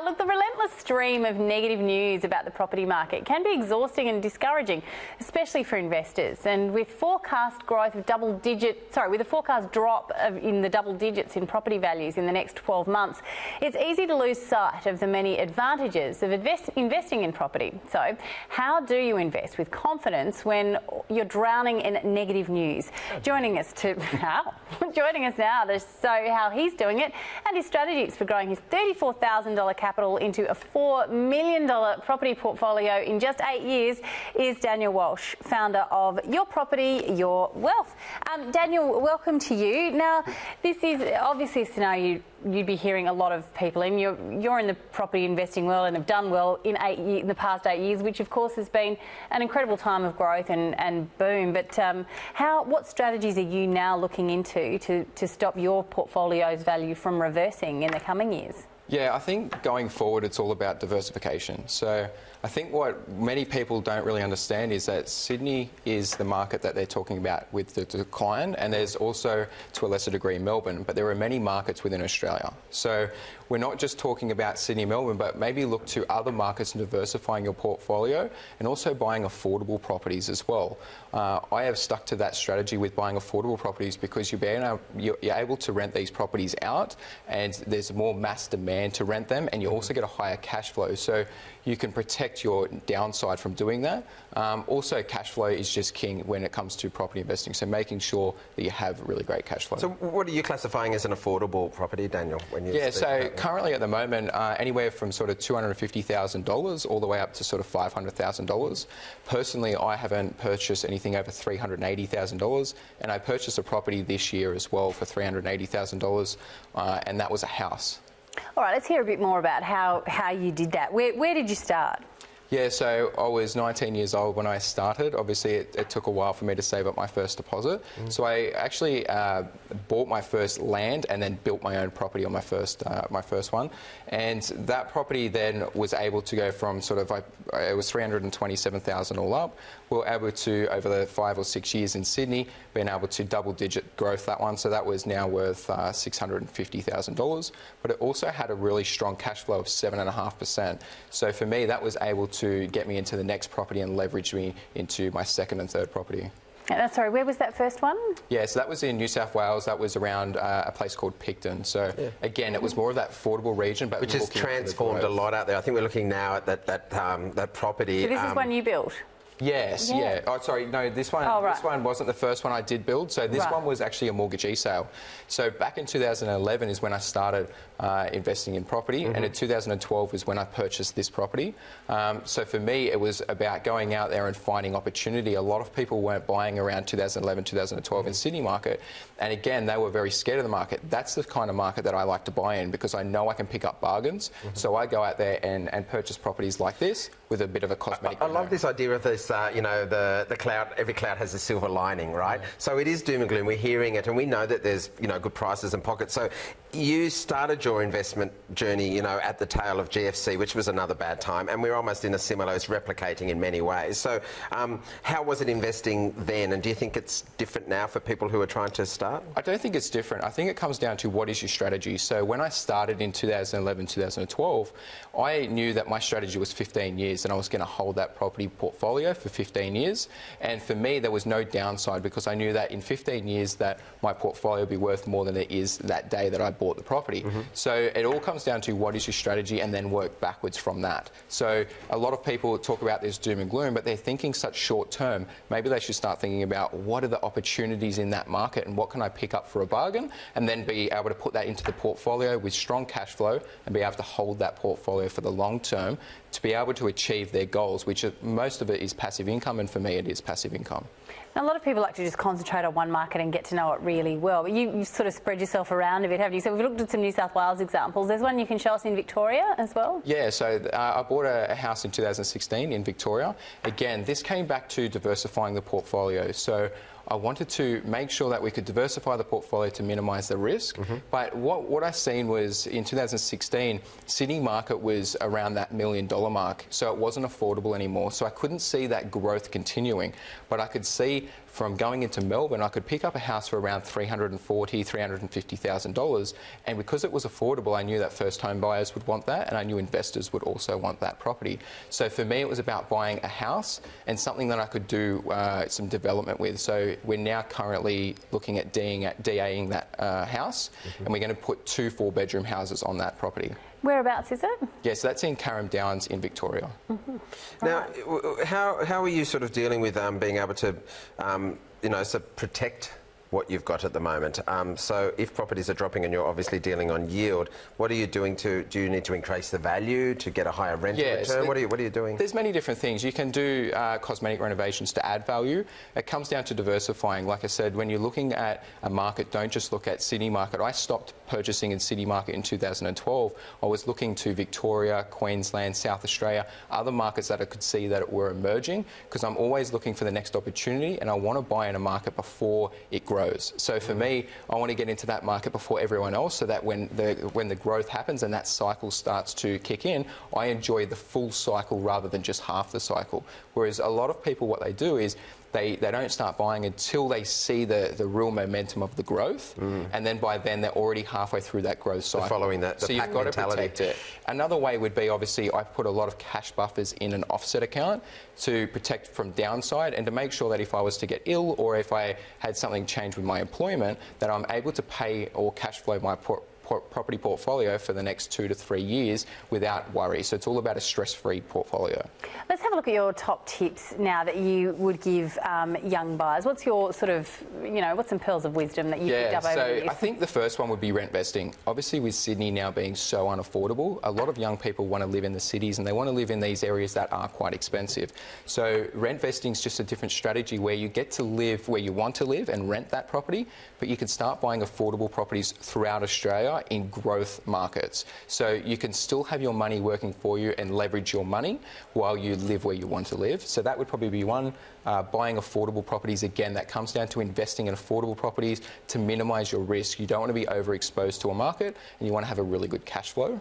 Look, the relentless stream of negative news about the property market can be exhausting and discouraging, especially for investors. And with forecast growth of with a forecast drop in the double digits in property values in the next 12 months, it's easy to lose sight of the many advantages of investing in property. So, how do you invest with confidence when you're drowning in negative news? Joining us now to show how he's doing it and his strategies for growing his $34,000 capital into a $4 million property portfolio in just 8 years is Daniel Walsh, founder of Your Property, Your Wealth. Daniel, welcome to you. Now, this is obviously a scenario you'd be hearing a lot of people in. You're in the property investing world and have done well in the past 8 years, which of course has been an incredible time of growth and boom. But what strategies are you now looking into to stop your portfolio's value from reversing in the coming years? Yeah, I think going forward it's all about diversification. So I think what many people don't really understand is that Sydney is the market that they're talking about with the decline, and there's also, to a lesser degree, Melbourne, but there are many markets within Australia. So we're not just talking about Sydney, Melbourne, but maybe look to other markets and diversifying your portfolio and also buying affordable properties as well. I have stuck to that strategy with buying affordable properties because you're able to rent these properties out and there's more mass demand to rent them, and you also get a higher cash flow. So you can protect your downside from doing that. Also, cash flow is just king when it comes to property investing, so making sure that you have really great cash flow. So what are you classifying as an affordable property, Daniel? So currently at the moment, anywhere from sort of $250,000 all the way up to sort of $500,000. Personally, I haven't purchased anything over $380,000, and I purchased a property this year as well for $380,000, and that was a house. All right, let's hear a bit more about how you did that. Where did you start? Yeah, so I was 19 years old when I started. Obviously, it took a while for me to save up my first deposit. So I actually bought my first land and then built my own property on my first one. And that property then was able to go from sort of, it was $327,000 all up. We were able to, over the 5 or 6 years in Sydney, being able to double-digit growth that one. So that was now worth $650,000. But it also had a really strong cash flow of 7.5%. So for me, that was able to get me into the next property and leverage me into my second and third property. Sorry, where was that first one? Yeah, so that was in New South Wales. That was around a place called Picton. So again, it was more of that affordable region, but which has transformed a lot out there. I think we're looking now at that property. So this is one you built? Yes, yeah. Oh, sorry, no, this one This one wasn't the first one I did build. So this one was actually a mortgagee sale. So back in 2011 is when I started investing in property, and in 2012 was when I purchased this property. So for me, it was about going out there and finding opportunity. A lot of people weren't buying around 2011, 2012 in Sydney market, and again, they were very scared of the market. That's the kind of market that I like to buy in because I know I can pick up bargains. So I go out there and purchase properties like this with a bit of a cosmetic. I love this idea of this. The cloud, every cloud has a silver lining, right? So it is doom and gloom. We're hearing it, and we know that there's, good prices and pockets. So you started your investment journey, at the tail of GFC, which was another bad time, and we're almost in a similar, it's replicating in many ways. So how was it investing then, and do you think it's different now for people who are trying to start? I don't think it's different. I think it comes down to what is your strategy. So when I started in 2011, 2012, I knew that my strategy was 15 years and I was going to hold that property portfolio for 15 years. And for me, there was no downside because I knew that in 15 years that my portfolio would be worth more than it is that day that I bought the property. So it all comes down to what is your strategy and then work backwards from that. So a lot of people talk about this doom and gloom, but they're thinking such short term. Maybe they should start thinking about what are the opportunities in that market and what can I pick up for a bargain, and then be able to put that into the portfolio with strong cash flow and be able to hold that portfolio for the long term to be able to achieve their goals, which most of it is passive income, and for me it is passive income. Now, a lot of people like to just concentrate on one market and get to know it really well, but you sort of spread yourself around a bit, haven't you? So we've looked at some New South Wales examples. There's one you can show us in Victoria as well? Yeah, so I bought a house in 2016 in Victoria. Again, this came back to diversifying the portfolio. So I wanted to make sure that we could diversify the portfolio to minimise the risk. But what I seen was in 2016, Sydney market was around that $1 million mark. So it wasn't affordable anymore. So I couldn't see that growth continuing. But I could see from going into Melbourne, I could pick up a house for around $340,000, $350,000. And because it was affordable, I knew that first home buyers would want that, and I knew investors would also want that property. So for me, it was about buying a house and something that I could do some development with. So we're now currently looking at DAing that house, and we're going to put 2 4-bedroom houses on that property. Whereabouts is it? Yes, that's in Carrum Downs in Victoria. Now, how are you sort of dealing with being able to, protect what you've got at the moment? So if properties are dropping and you're obviously dealing on yield, what are you doing do you need to increase the value to get a higher rental return? What are you doing? There's many different things. You can do cosmetic renovations to add value. It comes down to diversifying. Like I said, when you're looking at a market, don't just look at city market. I stopped purchasing in city market in 2012. I was looking to Victoria, Queensland, South Australia, other markets that I could see that were emerging, because I'm always looking for the next opportunity, and I want to buy in a market before it grows. So for me, I want to get into that market before everyone else, so that when the growth happens and that cycle starts to kick in, I enjoy the full cycle rather than just half the cycle. Whereas a lot of people, what they do is they don't start buying until they see the real momentum of the growth, and then by then they're already halfway through that growth cycle. Following that, so you've got to protect it. Another way would be, obviously, I put a lot of cash buffers in an offset account to protect from downside, and to make sure that if I was to get ill or if I had something change with my employment, that I'm able to pay or cash flow my property portfolio for the next 2 to 3 years without worry. So it's all about a stress-free portfolio. Let's have a look at your top tips now that you would give young buyers. What's your sort of, what's some pearls of wisdom that you picked up over the years? I think the first one would be rent vesting. Obviously, with Sydney now being so unaffordable, a lot of young people want to live in the cities and they want to live in these areas that are quite expensive. So rent vesting is just a different strategy where you get to live where you want to live and rent that property, but you can start buying affordable properties throughout Australia in growth markets. So you can still have your money working for you and leverage your money while you live where you want to live. So that would probably be one. Buying affordable properties, again, that comes down to investing in affordable properties to minimise your risk. You don't want to be overexposed to a market, and you want to have a really good cash flow.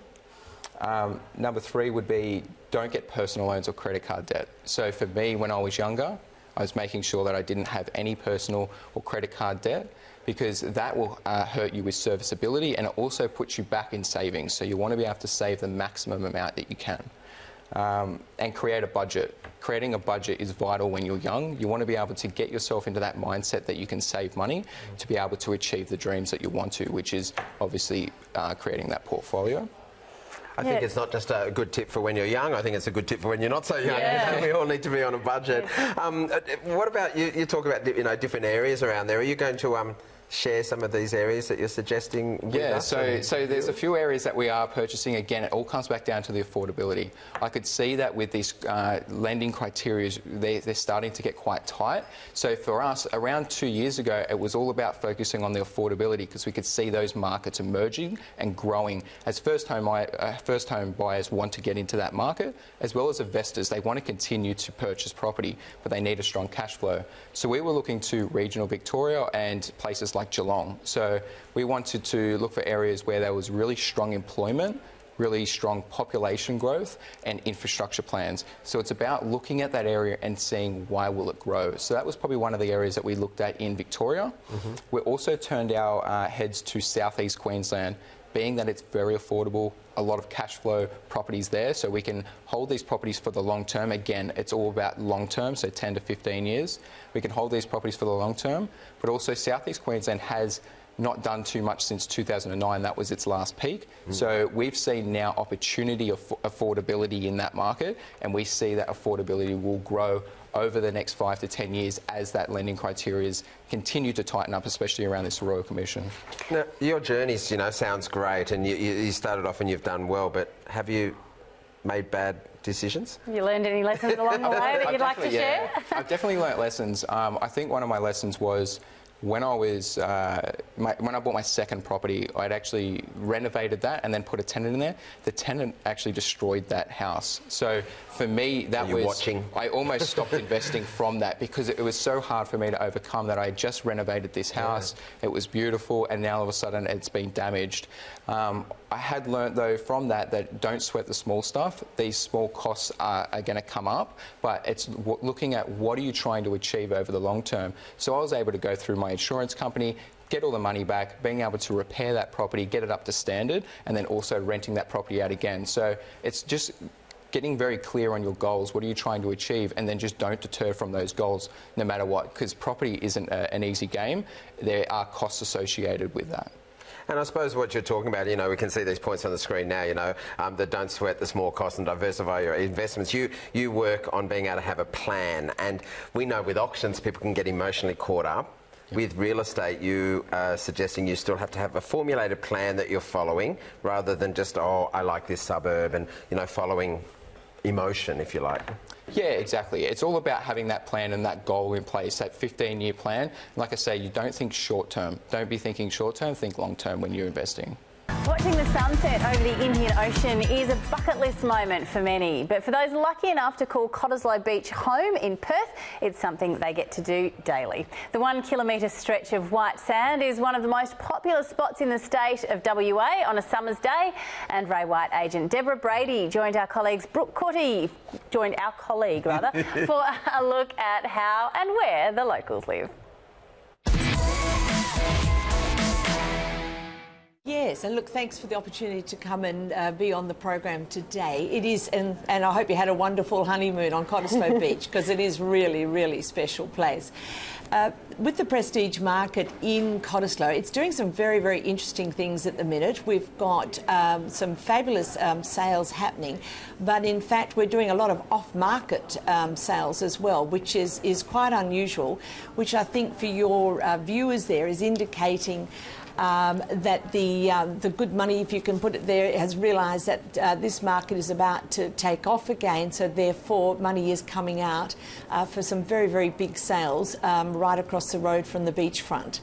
Number 3 would be don't get personal loans or credit card debt. So for me, when I was younger, I was making sure that I didn't have any personal or credit card debt, because that will hurt you with serviceability, and it also puts you back in savings. So you want to be able to save the maximum amount that you can. And create a budget. Creating a budget is vital when you're young. You want to be able to get yourself into that mindset that you can save money to be able to achieve the dreams that you want to, which is obviously creating that portfolio. I think it's not just a good tip for when you're young. I think it's a good tip for when you're not so young. Yeah. We all need to be on a budget. What about you talk about different areas around there. Are you going to share some of these areas that you're suggesting with us? So there's a few areas that we are purchasing. Again, it all comes back down to the affordability. I could see that with these lending criteria, they're starting to get quite tight. So for us, around 2 years ago, it was all about focusing on the affordability, because we could see those markets emerging and growing as first home buyers want to get into that market, as well as investors. They want to continue to purchase property, but they need a strong cash flow. So we were looking to regional Victoria and places like Geelong. So we wanted to look for areas where there was really strong employment, really strong population growth and infrastructure plans. So it's about looking at that area and seeing why will it grow. So that was probably one of the areas that we looked at in Victoria. We also turned our heads to southeast Queensland, being that it's very affordable, a lot of cash flow properties there, so we can hold these properties for the long term. Again, it's all about long term, so 10 to 15 years. We can hold these properties for the long term, but also southeast Queensland has not done too much since 2009. That was its last peak. So we've seen now opportunity of affordability in that market, and we see that affordability will grow over the next 5 to 10 years as that lending criteria continue to tighten up, especially around this Royal Commission. Now, your journey, sounds great, and you started off and you've done well, but have you made bad decisions? Have you learned any lessons along the way that you'd like to share? I've definitely learnt lessons. I think one of my lessons was when I was when I bought my second property, I'd actually renovated that and then put a tenant in there. The tenant actually destroyed that house. So for me, that was watching. I almost stopped investing from that because it was so hard for me to overcome that. I had just renovated this house. Yeah. It was beautiful, and now all of a sudden it's been damaged. I had learnt though from that don't sweat the small stuff. These small costs are going to come up, but it's looking at what are you trying to achieve over the long term. So I was able to go through my insurance company, get all the money back, being able to repair that property, get it up to standard, and then also renting that property out again. So it's just getting very clear on your goals. What are you trying to achieve? And then just don't deter from those goals no matter what, because property isn't an easy game. There are costs associated with that. And I suppose what you're talking about, we can see these points on the screen now, that don't sweat the small costs and diversify your investments. You work on being able to have a plan. And we know with auctions, people can get emotionally caught up. Yep. With real estate, you are suggesting you still have to have a formulated plan that you're following rather than just, oh, I like this suburb and, following emotion, if you like. Yeah, exactly. It's all about having that plan and that goal in place, that 15-year plan. Like I say, you don't think short-term. Don't be thinking short-term, think long-term when you're investing. Watching the sunset over the Indian Ocean is a bucket list moment for many, but for those lucky enough to call Cottesloe Beach home in Perth, it's something they get to do daily. The 1 kilometre stretch of white sand is one of the most popular spots in the state of WA on a summer's day, and Ray White agent Deborah Brady joined our colleague for a look at how and where the locals live. Yes, and look, thanks for the opportunity to come and be on the program today. It is, and I hope you had a wonderful honeymoon on Cottesloe Beach, because it is really, really special place. With the prestige market in Cottesloe, it's doing some very, very interesting things at the minute. We've got some fabulous sales happening, but in fact we're doing a lot of off-market sales as well, which is quite unusual, which I think for your viewers there is indicating that the good money, if you can put it there, has realised that this market is about to take off again, so therefore money is coming out for some very, very big sales right across the road from the beachfront.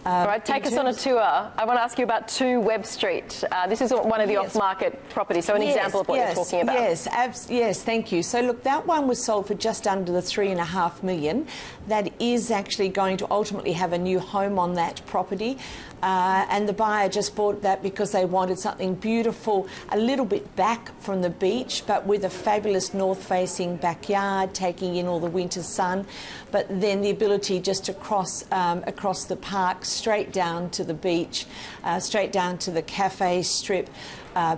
All right, take us on a tour. I want to ask you about 2 Webb Street. This is one of the off-market properties, so an example of what you're talking about. Yes, thank you. So look, that one was sold for just under the $3.5 million. That is actually going to ultimately have a new home on that property. And the buyer just bought that because they wanted something beautiful, a little bit back from the beach, but with a fabulous north-facing backyard, taking in all the winter sun, but then the ability just to cross across the park, straight down to the beach, straight down to the cafe strip,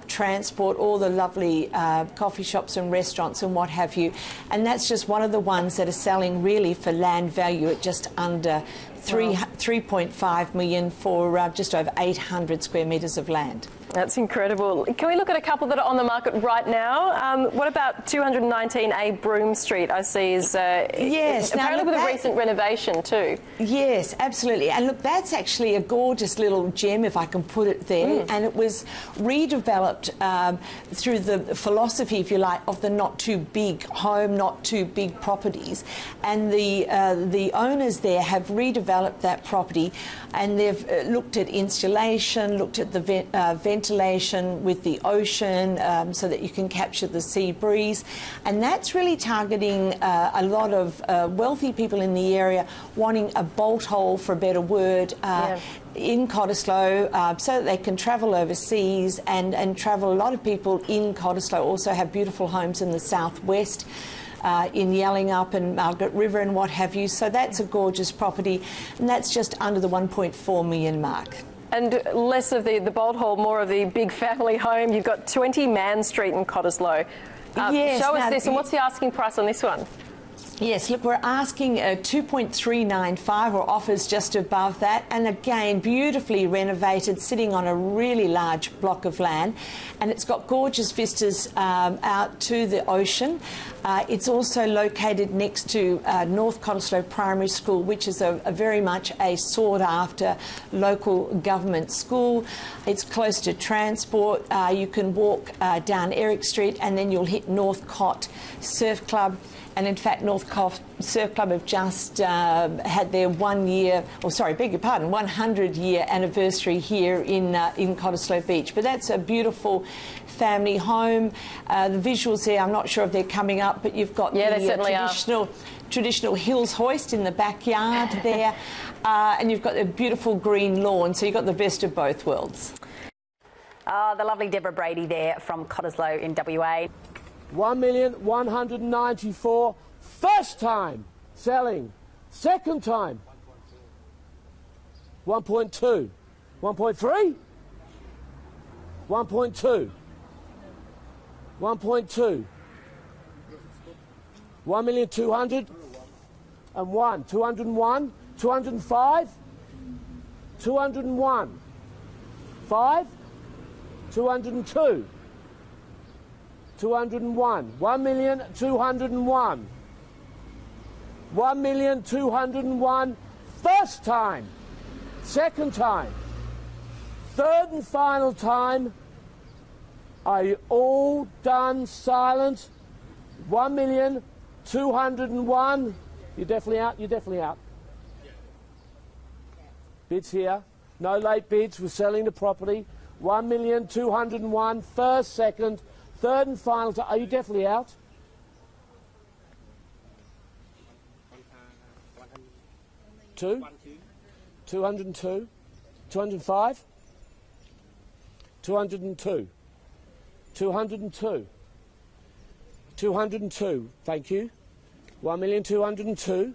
transport, all the lovely coffee shops and restaurants and what have you. And that's just one of the ones that are selling really for land value at just under $3.5 million for just over 800 square metres of land. That's incredible. Can we look at a couple that are on the market right now? What about 219A Broome Street, I see is yes, apparently with a recent renovation too. Yes, absolutely. And look, that's actually a gorgeous little gem, if I can put it there. And it was redeveloped through the philosophy, if you like, of the not too big home, not too big properties. And the owners there have redeveloped that property, and they've looked at insulation, looked at the ventilation with the ocean so that you can capture the sea breeze. And that's really targeting a lot of wealthy people in the area wanting a bolt hole, for a better word, in Cottesloe so that they can travel overseas and travel. A lot of people in Cottesloe also have beautiful homes in the southwest. In Yallingup and Margaret River and what have you. So that's a gorgeous property, and that's just under the $1.4 million mark. And less of the bolt hole, more of the big family home. You've got 20 Mann Street in Cottesloe. Show us this, and what's the asking price on this one? Yes, look, we're asking 2.395 or offers just above that, and again beautifully renovated, sitting on a really large block of land, and it's got gorgeous vistas out to the ocean. It's also located next to North Cottesloe Primary School, which is a very much a sought-after local government school. It's close to transport. You can walk down Eric Street, and then you'll hit North Cott Surf Club. And in fact, North Surf Club have just had their 100-year anniversary here in Cottesloe Beach. But that's a beautiful family home. The visuals there, I'm not sure if they're coming up, but you've got the traditional hills hoist in the backyard there, and you've got a beautiful green lawn, so you've got the best of both worlds. The lovely Deborah Brady there from Cottesloe in WA. 1,194,000 first time selling. Second time 1.2, 1.3, 1.2, 1.2, 1,201,000, 201, 205, 201, 5, 202, 201, 1,201,000, 1,201,000 first time, second time, third and final time. Are you all done silent? 1,201,000. You're definitely out. You're definitely out. Bids here. No late bids. We're selling the property. 1,201,000 first, second, third and final time. Are you definitely out? Two? 202? 205? 202? 202? 202, thank you. 1,202,000.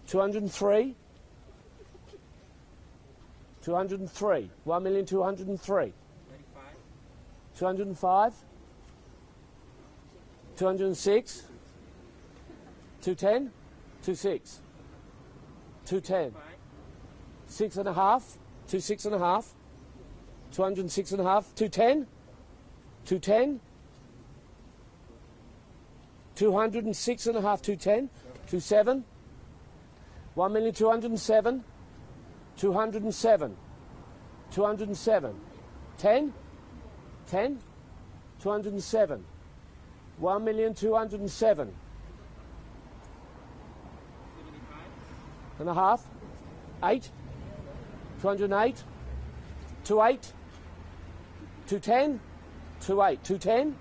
203? 203. 1,203,000. 205? 206? 210? 26? 210? 6.5? 26.5? 206.5? 210? 210? 206.5? 210? 27? 1,207,000. 207. 207. 10? 10? 207. 1,207,000. And a half? 8? 208? 28? 210? 28? 210?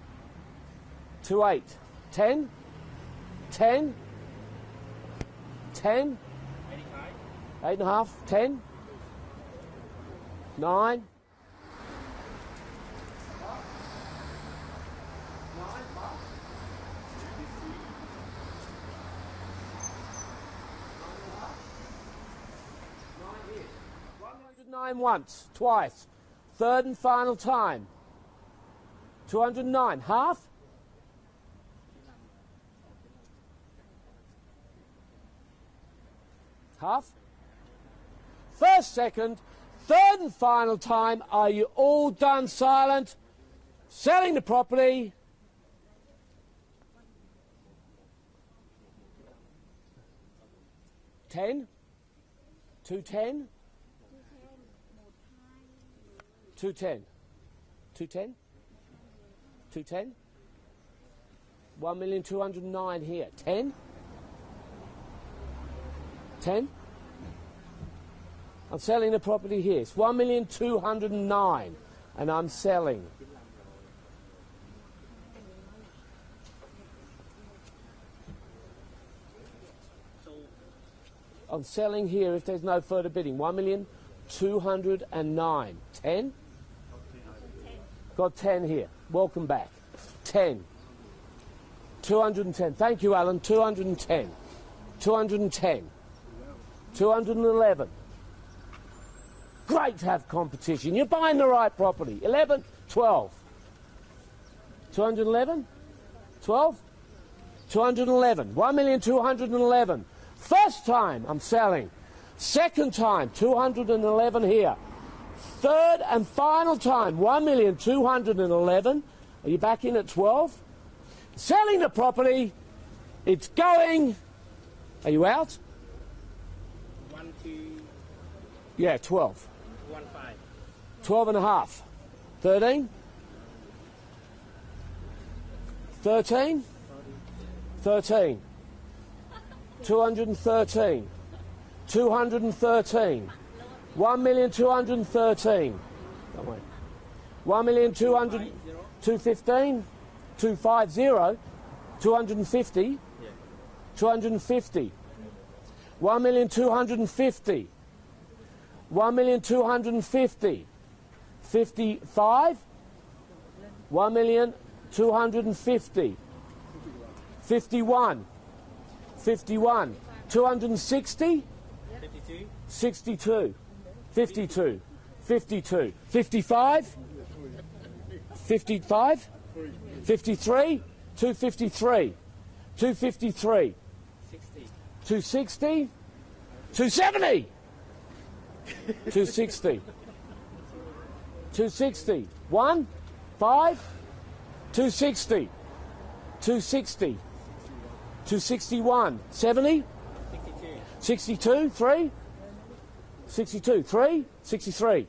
28? 10? 10? 10? 8.5? 10? 9? 109 once, twice, third and final time. 209, half? Half? First, second, third and final time. Are you all done silent? Selling the property. $10? 210? 210? 210? 210? 1,209,000 here. 10? 10? I'm selling the property here. It's 1,209,000 and I'm selling. I'm selling here if there's no further bidding. 1,209,000. 10? Got 10 here. Welcome back. 10. 210. Thank you, Alan. 210. 210. 211. Great to have competition. You're buying the right property. 11, 12. 211? 12? 211. 1,211,000. First time I'm selling. Second time, 211 here. Third and final time, 1,211,000. Are you back in at 12? Selling the property. It's going. Are you out? 1, 2. Yeah, 12. 1, 5. 12.5. 13? 13? 13. 213. 213. 1,213,000. Don't wait. 1,200,000. 215. 250. 250. 250. 1,250,000. 1,250,000. 55. 1,250,000. 51. 51. 260. 52. 62. 52. 52. 55. 55. 53. 253. 253. 60. 260. 270. 260. 260. 1. 5. 260. 260. 261. 70. 62. 3. 62. 3. 63.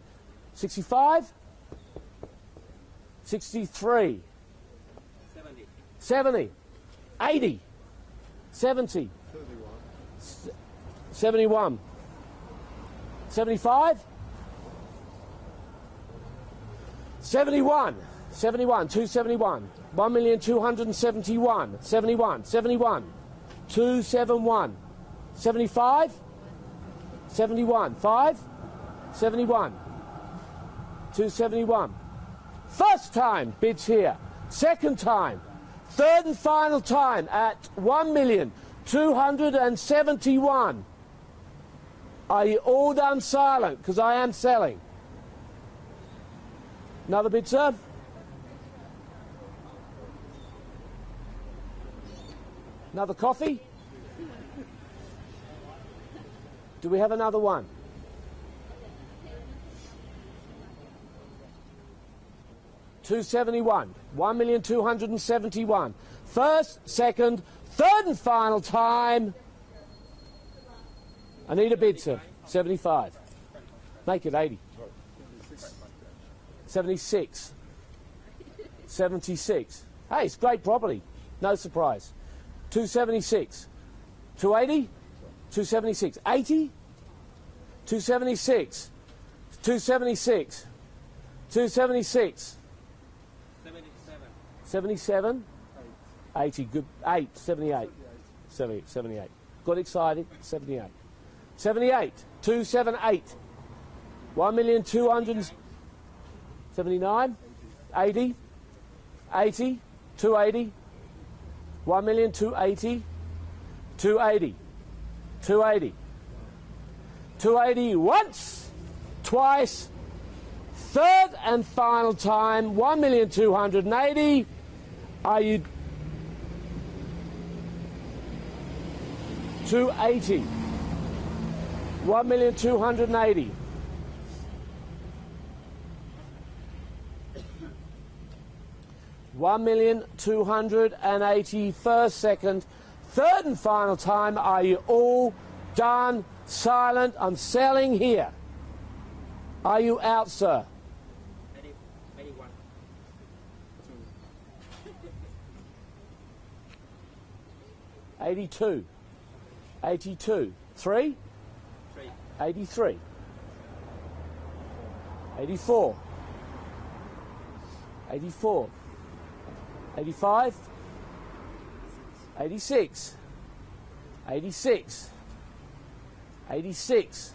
65. 63. 70. 70. 80. 70. 71. 75. 71. 71. 271. 1,271,000. 71. 71. 271. 75. 71. 5. 71. 271. First time bids here. Second time. Third and final time at 1,271,000. Are you all done silent? Because I am selling. Another bid, sir? Another coffee? Do we have another one? $271. 1,271,000. First, second, third and final time. I need a bid, sir. 75. Make it 80. 76. 76. Hey, it's great property. No surprise. 276. 280. 276. 80. 276. 276. 276. 77. 80. Good. 8. 78. 78. Got excited. 78. 78. 278. 1,279,000. 80. 80. 280. 1,280,000. 280. 280. 280 once, twice, third and final time, 1,280,000. Are you 280? 1,280,000. $1,280,000 first, second, third and final time. Are you all done? Silent. I'm selling here. Are you out, sir? 81. 82. 82. 3? 3. 83. 84. 84. 85. 86. 86. 86.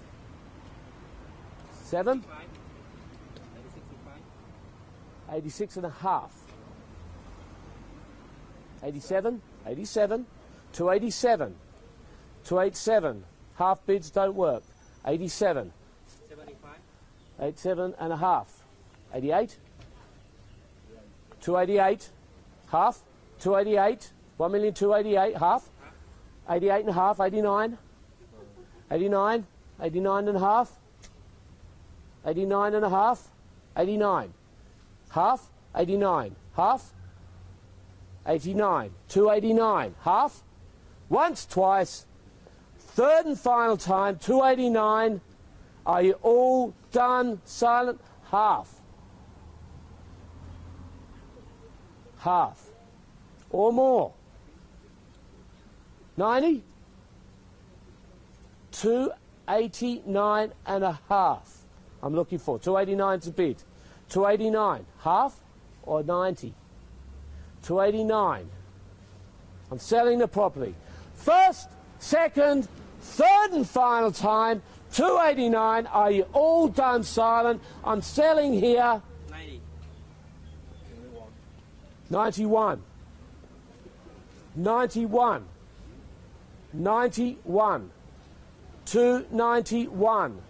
7. 86 and a half. 87. 87. 287. 287. Half bids don't work. 87. 75. 87 and a half. 88. 288. Half. 288. 1,288,000. Half. 88 and a half. 89. 89. 89 and a half. 89 and a half. 89. Half. 89. Half. 89. 289. Half. Once, twice. Third and final time. 289. Are you all done? Silent. Half. Half. Or more. 90. 289 and a half. I'm looking for 289 to bid. 289, half or 90? 289. I'm selling the property. First, second, third and final time, 289. Are you all done silent? I'm selling here. 90. 91. 91. 91. 291.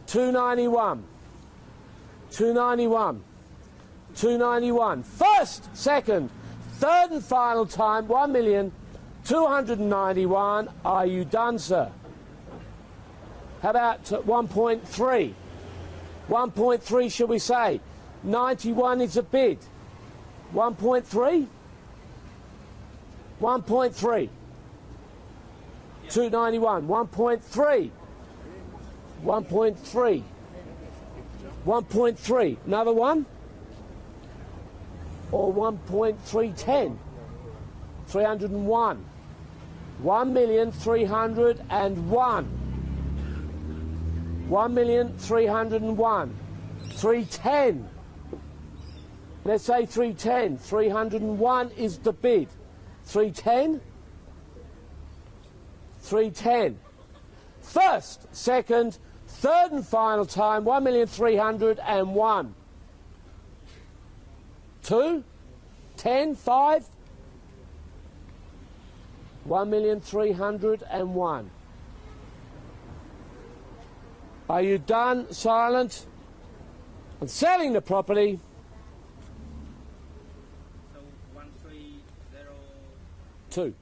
291. 291. 291. First, second, third and final time, 1,291,000. Are you done, sir? How about 1.3? 1.3, shall we say? 91 is a bid. 1.3? 1.3. 291. 1.3. 1.3. 1.3. Another one? Or 1.310? 301. 1,301,000. 1,301,000. 310. Let's say 310. 301 is the bid. 310. 310. First, second, third and final time, 1,301,000. 2, 10, 5, 1,301,000. Are you done, silent? I'm selling the property. So 1302. 2.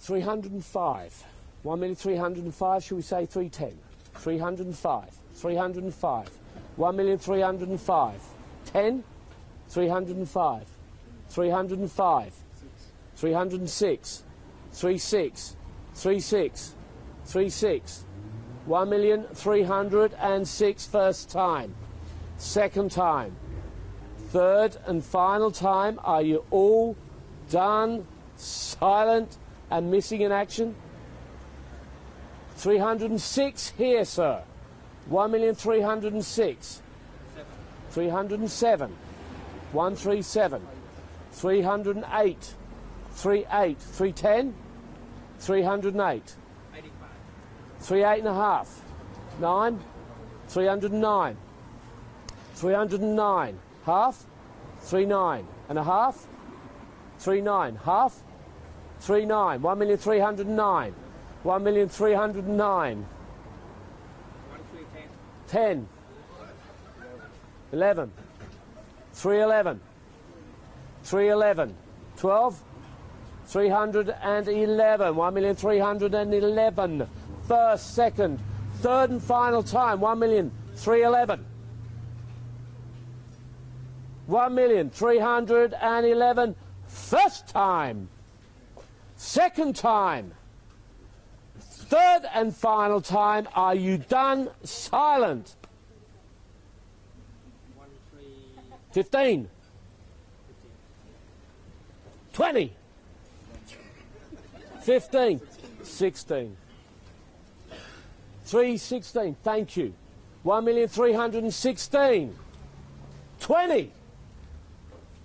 $305. 1,305,000, should we say 310? 305. 305. 1,305,000. 10. 305. 305. 306. 36. 36. 36. 1,306,000 first time. Second time. Third and final time. Are you all done, silent, and missing in action? 306 here, sir. 1,306,000. 307. 137. 308. 38. 310. 308. 85. 38 and a half. 9. 309. 309. Half. 39 and a half. 39. Half. 39. 1,309,000. 1,309,000. 1310. 10. 11. 311. 311. 12. 311. 1,311,000. First, second, third and final time. 1,311,000. 1,311,000. First time. Second time. Third and final time. Are you done, silent? 15. 20. 15. 16. 316. Thank you. 1,316,000. 20.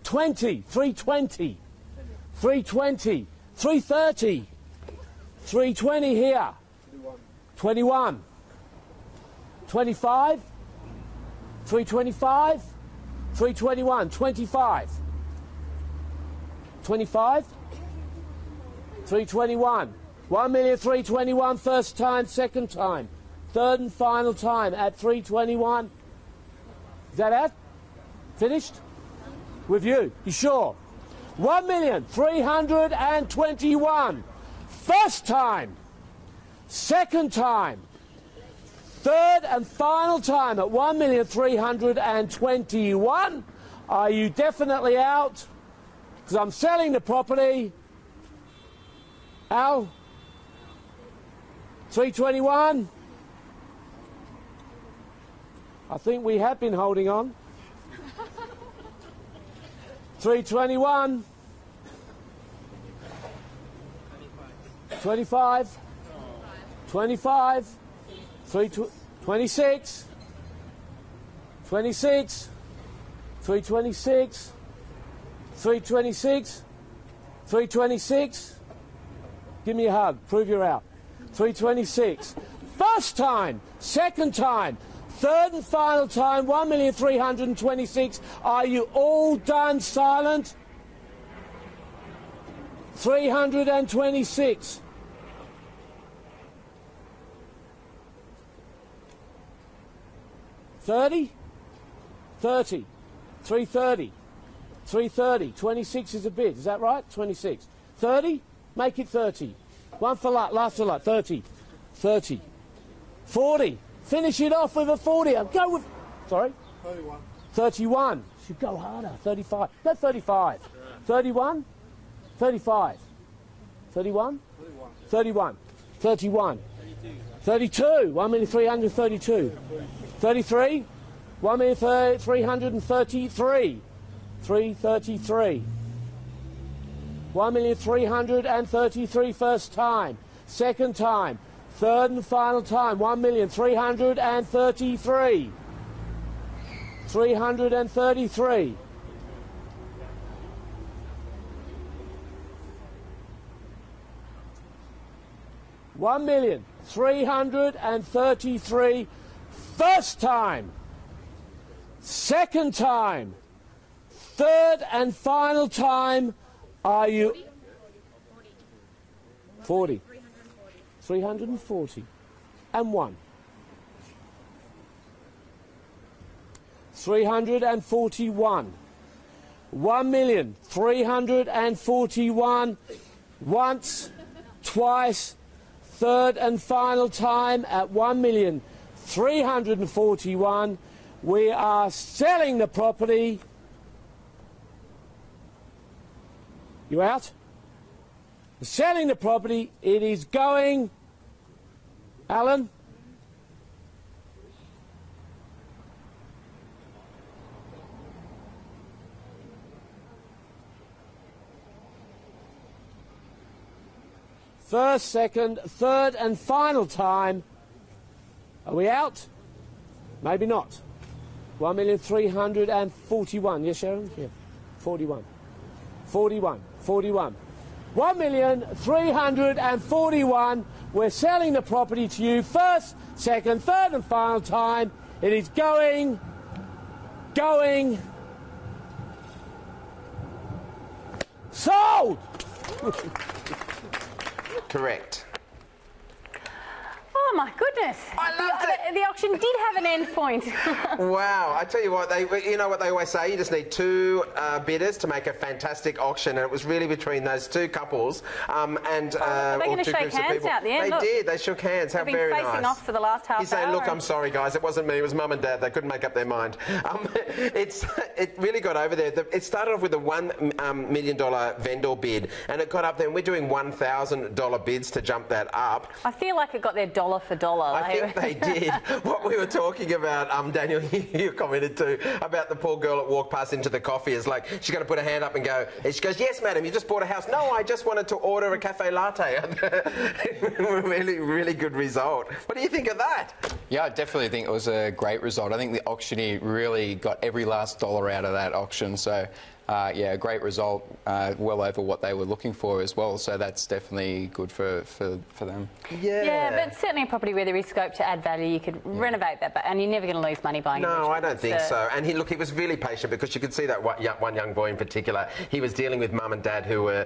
20. 320. 320. 330. 320 here. 21. 25. 325. 321. 25. 25. 321. 1,321,000 first time, second time. Third and final time at 321. Is that it? Finished? With you? You sure? 1,321,000. First time. Second time. Third and final time at 1,321,000. Are you definitely out? Because I'm selling the property. Al? 321? I think we have been holding on. 321. 25, 25, 26, 26, 326, 326, 326. Give me a hug, prove you're out. 326. First time, second time, third and final time, 1,326,000. Are you all done? Silent? 326. $30? 30. 330. 330. 26 is a bid. Is that right? 26. 30? Make it 30. One for luck. Last for luck. 30. 30. 40. Finish it off with a 40. I'll go with... Sorry? 31. 31. Should go harder. 35. No, 35. 31? 35. 31? 31. 31. 32. 1,332,000. 33? 1,333,000. 333. 1,333,000 first time. Second time. Third and final time. 1,333,000. 333. $1,333,000 first time. Second time. Third and final time. Are you 40? 340 and 1. 341. 1,341,000 once, twice, third and final time at 1,341,000. We are selling the property. You out? We're selling the property. It is going, Alan? First, second, third and final time. Are we out? Maybe not. 1,341,000. Yes, Sharon? Yeah. 41. 41. 41. 1,341,000. We're selling the property to you. First, second, third and final time. It is going. Sold! Correct. Oh my goodness! I loved it. The auction did have an end point. Wow! I tell you what, you know what they always say. You just need two bidders to make a fantastic auction, and it was really between those two couples Are they going to shake hands out the end? They did. They shook hands. How very nice. They've been facing off for the last half hour. He's saying, "Look, I'm sorry, guys. It wasn't me. It was Mum and Dad. They couldn't make up their mind." It really got over there. It started off with a $1 million vendor bid, and it got up there. And we're doing $1,000 bids to jump that up. I feel like it got there dollar for dollar. I think they did. What we were talking about, Daniel, you commented too, about the poor girl that walked past into the coffee. Is like, she's going to put her hand up and go, and she goes, "Yes, madam, you just bought a house." "No, I just wanted to order a cafe latte." Really, really good result. What do you think of that? Yeah, I definitely think it was a great result. I think the auctioneer really got every last dollar out of that auction. So, yeah, a great result, well over what they were looking for as well. So that's definitely good for them. Yeah, but certainly a property where there is scope to add value, you could renovate that, and you're never going to lose money buying it. No, I don't think so. And he was really patient, because you could see that one young boy in particular. He was dealing with mum and dad who were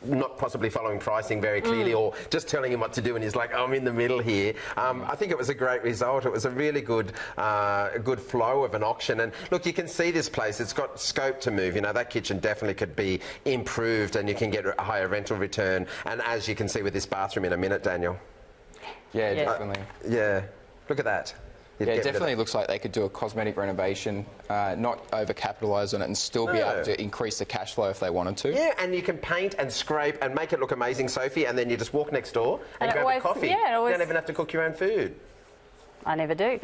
not possibly following pricing very clearly, or just telling him what to do, and he's like, "I'm in the middle here." I think it was a great result. It was a really good flow of an auction. And look, you can see this place. It's got scope to move. You know, that kitchen definitely could be improved, and you can get a higher rental return. And as you can see with this bathroom in a minute, Daniel. Yeah, definitely. Yeah, look at that. Yeah, it definitely looks like they could do a cosmetic renovation, not over-capitalise on it, and still be able to increase the cash flow if they wanted to. Yeah, and you can paint and scrape and make it look amazing, Sophie, and then you just walk next door and grab a coffee. Yeah, you don't even have to cook your own food. I never do.